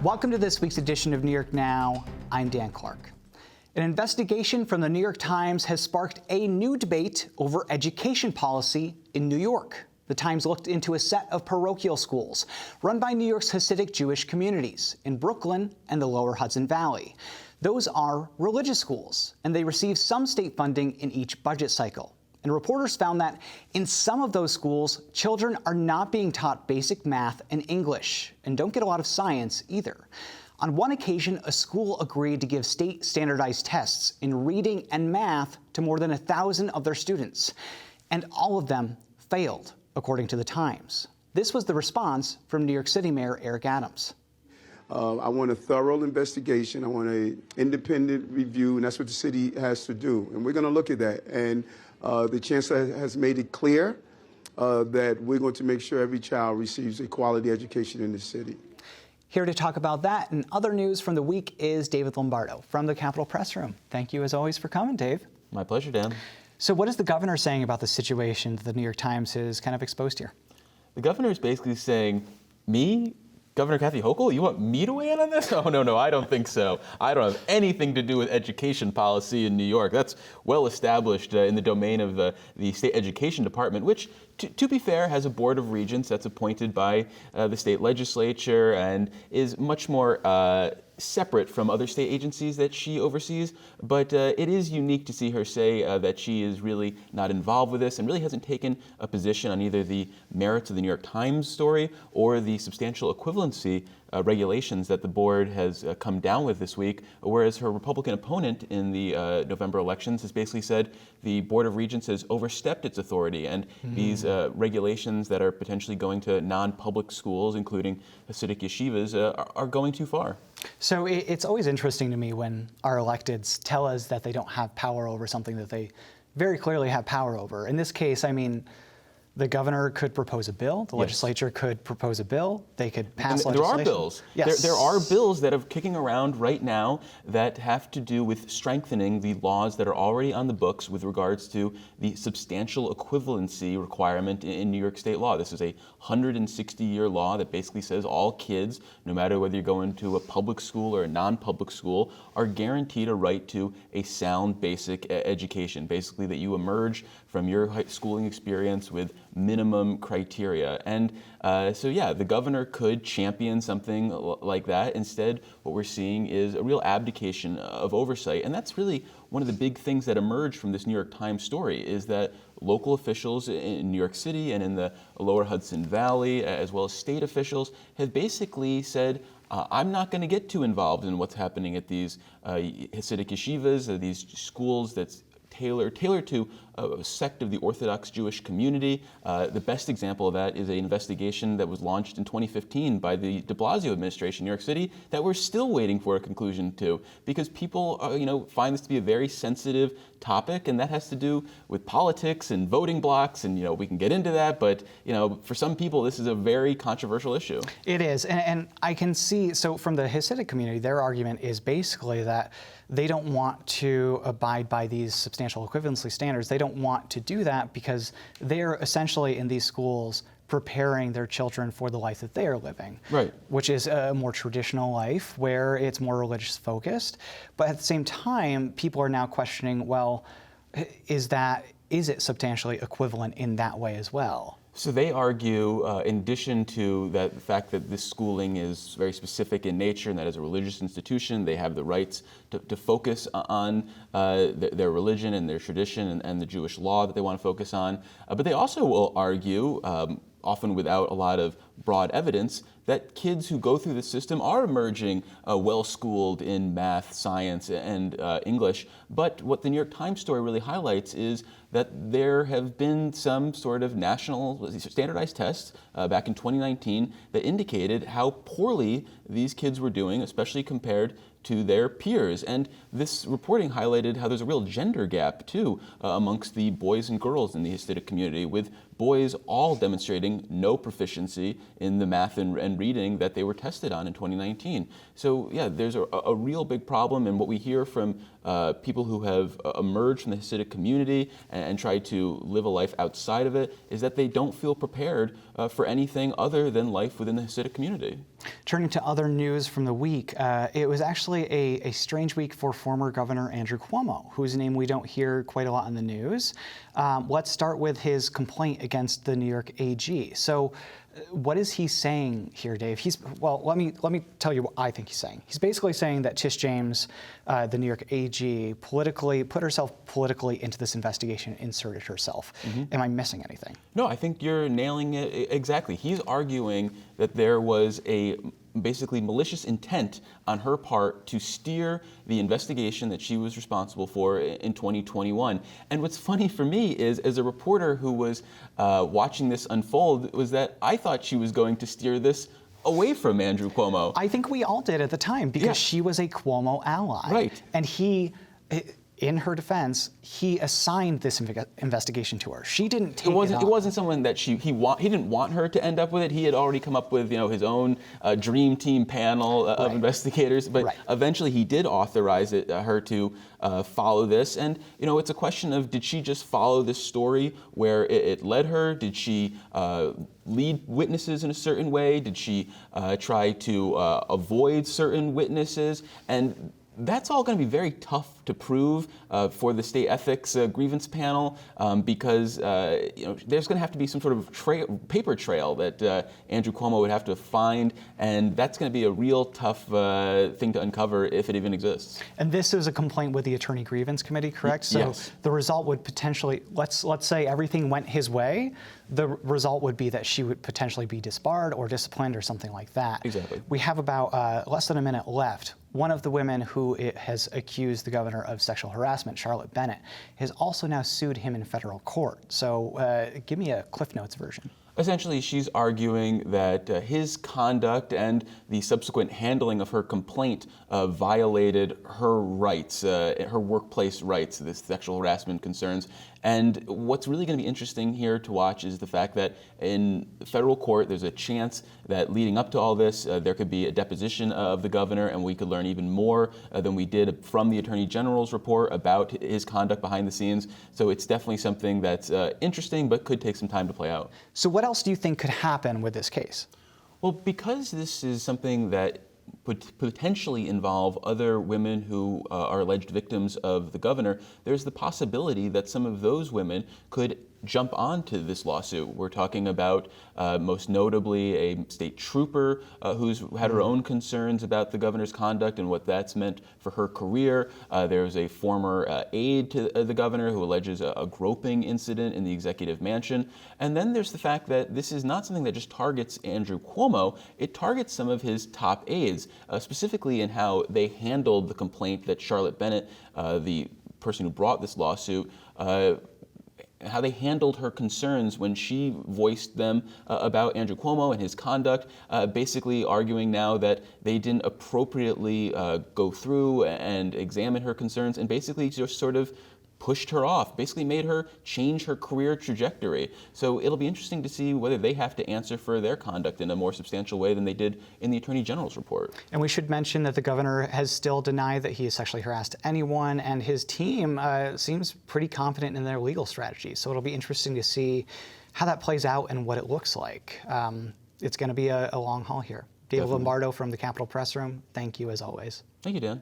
Welcome to this week's edition of New York Now. I'm Dan Clark. An investigation from the New York Times has sparked a new debate over education policy in New York. The Times looked into a set of parochial schools run by New York's Hasidic Jewish communities in Brooklyn and the lower Hudson Valley. Those are religious schools, and they receive some state funding in each budget cycle. And reporters found that in some of those schools, children are not being taught basic math and English, and don't get a lot of science either. On one occasion, a school agreed to give state standardized tests in reading and math to more than 1,000 of their students, and all of them failed, according to the Times. This was the response from New York City Mayor Eric Adams. I want a thorough investigation. I want an independent review, and that's what the city has to do. And we're going to look at that. And the chancellor has made it clear that we're going to make sure every child receives a quality education in the city. Here to talk about that and other news from the week is David Lombardo from the Capitol Press Room. Thank you, as always, for coming, Dave. My pleasure, Dan. So what is the governor saying about the situation that the New York Times has kind of exposed here? The governor is basically saying, me, Governor Kathy Hochul, you want me to weigh in on this? Oh, no, I don't think so. I don't have anything to do with education policy in New York. That's well established in the domain of the state education department, which, to be fair, has a board of regents that's appointed by the state legislature and is much more separate from other state agencies that she oversees, but it is unique to see her say that she is really not involved with this and really hasn't taken a position on either the merits of the New York Times story or the substantial equivalency regulations that the board has come down with this week, whereas her Republican opponent in the November elections has basically said the Board of Regents has overstepped its authority, and these regulations that are potentially going to non-public schools, including Hasidic yeshivas, are going too far. So it's always interesting to me when our electeds tell us that they don't have power over something that they very clearly have power over. In this case, I mean, the governor could propose a bill. The legislature could propose a bill. They could pass legislation. There are bills. Yes. There are bills that are kicking around right now that have to do with strengthening the laws that are already on the books with regards to the substantial equivalency requirement in New York state law. This is a 160-year law that basically says all kids, no matter whether you're going to a public school or a non-public school, are guaranteed a right to a sound basic education. Basically that you emerge from your high schooling experience with minimum criteria. And so the governor could champion something like that. Instead, what we're seeing is a real abdication of oversight. And that's really one of the big things that emerged from this New York Times story, is that local officials in New York City and in the lower Hudson Valley, as well as state officials, have basically said, I'm not going to get too involved in what's happening at these Hasidic yeshivas, these schools that's tailored to a sect of the Orthodox Jewish community. The best example of that is an investigation that was launched in 2015 by the de Blasio administration in New York City that we're still waiting for a conclusion to, because people find this to be a very sensitive topic, and that has to do with politics and voting blocks, and we can get into that, but for some people this is a very controversial issue. It is, and I can see, so from the Hasidic community, their argument is basically that they don't want to abide by these substantial equivalency standards. They don't want to do that because they're essentially in these schools preparing their children for the life that they are living, right? Which is a more traditional life where it's more religious focused. But at the same time, people are now questioning, well, is it substantially equivalent in that way as well? So they argue, in addition to the fact that this schooling is very specific in nature and that as a religious institution, they have the rights to focus on their religion and their tradition and the Jewish law that they want to focus on. But they also will argue, often without a lot of broad evidence, that kids who go through the system are emerging well-schooled in math, science, and English. But what the New York Times story really highlights is that there have been some sort of national standardized tests back in 2019 that indicated how poorly these kids were doing, especially compared to their peers. And this reporting highlighted how there's a real gender gap, too, amongst the boys and girls in the Hasidic community, with boys all demonstrating no proficiency in the math and reading that they were tested on in 2019. So yeah, there's a real big problem, and what we hear from people who have emerged from the Hasidic community and tried to live a life outside of it is that they don't feel prepared for anything other than life within the Hasidic community. Turning to other news from the week, it was actually a strange week for former Governor Andrew Cuomo, whose name we don't hear quite a lot in the news. Let's start with his complaint against the New York AG. So what is he saying here, Dave? Well, let me tell you what I think he's saying. He's basically saying that Tish James, the New York AG, put herself politically into this investigation, inserted herself. Am I missing anything? No, I think you're nailing it exactly. He's arguing that there was a basically malicious intent on her part to steer the investigation that she was responsible for in 2021. And what's funny for me is, as a reporter who was watching this unfold, was that I thought she was going to steer this away from Andrew Cuomo. I think we all did at the time, because she was a Cuomo ally. Right. And he, in her defense, he assigned this investigation to her. She didn't take it on. It wasn't someone that he didn't want her to end up with it. He had already come up with his own dream team panel of investigators. But eventually he did authorize her to follow this. And it's a question of, did she just follow this story where it led her? Did she lead witnesses in a certain way? Did she try to avoid certain witnesses? And that's all going to be very tough to prove for the state ethics grievance panel, because there's going to have to be some sort of paper trail that Andrew Cuomo would have to find, and that's going to be a real tough thing to uncover if it even exists. And this is a complaint with the Attorney Grievance Committee, correct? So yes. The result would potentially, let's say everything went his way, the result would be that she would potentially be disbarred or disciplined or something like that. Exactly. We have about less than a minute left. One of the women who has accused the governor of sexual harassment, Charlotte Bennett, has also now sued him in federal court. So give me a Cliff Notes version. Essentially, she's arguing that his conduct and the subsequent handling of her complaint violated her rights, her workplace rights, the sexual harassment concerns. And what's really going to be interesting here to watch is the fact that in federal court, there's a chance that leading up to all this, there could be a deposition of the governor, and we could learn even more than we did from the Attorney General's report about his conduct behind the scenes. So it's definitely something that's interesting, but could take some time to play out. So what else do you think could happen with this case? Well, because this is something that would potentially involve other women who are alleged victims of the governor, there's the possibility that some of those women could jump onto this lawsuit. We're talking about most notably a state trooper who's had her own concerns about the governor's conduct and what that's meant for her career. There's a former aide to the governor who alleges a groping incident in the executive mansion. And then there's the fact that this is not something that just targets Andrew Cuomo, it targets some of his top aides, specifically in how they handled the complaint that Charlotte Bennett, the person who brought this lawsuit, how they handled her concerns when she voiced them about Andrew Cuomo and his conduct, basically arguing now that they didn't appropriately go through and examine her concerns, and basically just sort of pushed her off, basically made her change her career trajectory. So it'll be interesting to see whether they have to answer for their conduct in a more substantial way than they did in the Attorney General's report. And we should mention that the governor has still denied that he has sexually harassed anyone, and his team seems pretty confident in their legal strategy. So it'll be interesting to see how that plays out and what it looks like. It's going to be a long haul here. David Lombardo from the Capitol Press Room, thank you as always. Thank you, Dan.